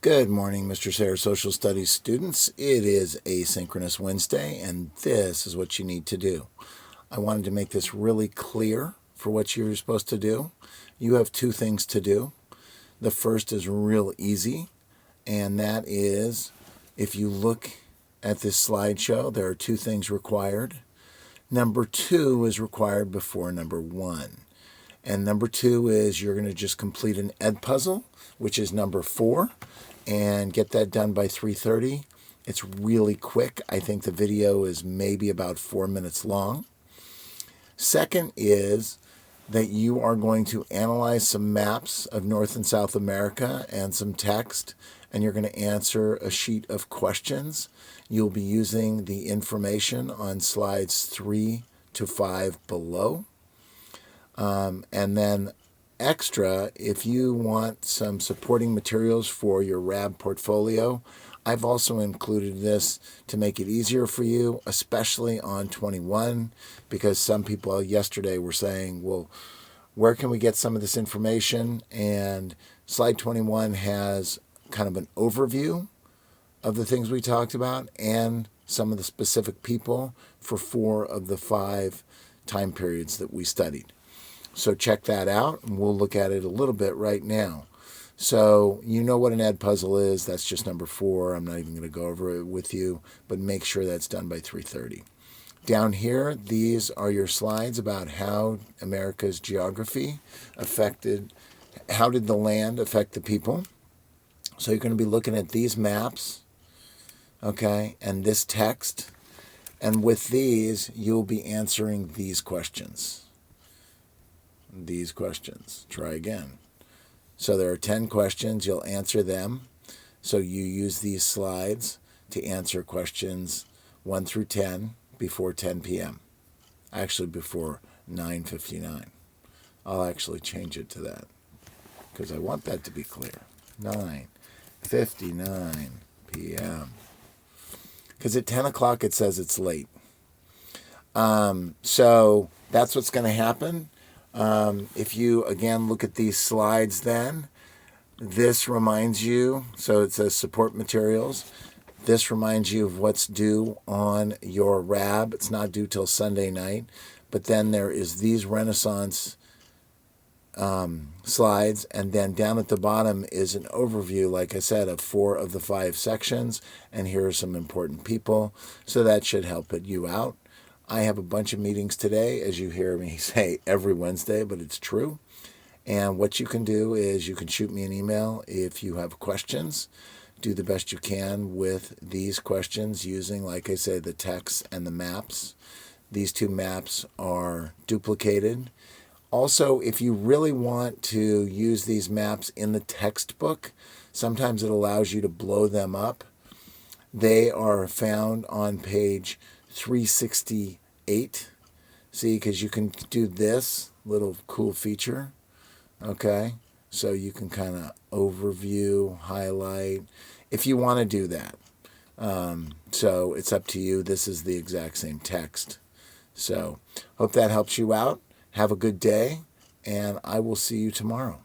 Good morning, Mr. Sayre Social Studies students. It is Asynchronous Wednesday, and this is what you need to do. I wanted to make this really clear for what you're supposed to do. You have two things to do. The first is real easy, and that is, if you look at this slideshow, there are two things required. Number two is required before number one. And number two is you're going to just complete an ed puzzle, which is number 4, and get that done by 3:30. It's really quick. I think the video is maybe about 4 minutes long. Second is that you are going to analyze some maps of North and South America and some text, and you're going to answer a sheet of questions. You'll be using the information on slides 3 to 5 below. And then extra, if you want some supporting materials for your RAB portfolio, I've also included this to make it easier for you, especially on 21, because some people yesterday were saying, well, where can we get some of this information? And slide 21 has kind of an overview of the things we talked about and some of the specific people for 4 of the 5 time periods that we studied. So check that out, and we'll look at it a little bit right now. So you know what an ed puzzle is. That's just number 4. I'm not even going to go over it with you, but make sure that's done by 3:30. Down here, these are your slides about how America's geography affected, how did the land affect the people. So you're going to be looking at these maps, okay, and this text. And with these, you'll be answering these questions. Try again. So there are 10 questions. You'll answer them. So you use these slides to answer questions 1 through 10 before 10 p.m. Actually, before 9:59. I'll actually change it to that because I want that to be clear. 9:59 p.m. Because at 10 o'clock it says it's late. So that's what's going to happen. If you, again, look at these slides then, this reminds you, so it says support materials. This reminds you of what's due on your RAB. It's not due till Sunday night. But then there is these Renaissance slides, and then down at the bottom is an overview, like I said, of 4 of the 5 sections, and here are some important people. So that should help you out. I have a bunch of meetings today, as you hear me say every Wednesday, but it's true. And what you can do is you can shoot me an email if you have questions. Do the best you can with these questions using, like I say, the text and the maps. These 2 maps are duplicated. Also, if you really want to use these maps in the textbook, sometimes it allows you to blow them up. They are found on page 368. See, because you can do this little cool feature. Okay, so you can kind of overview, highlight, if you want to do that. So it's up to you. This is the exact same text. So hope that helps you out. Have a good day, and I will see you tomorrow.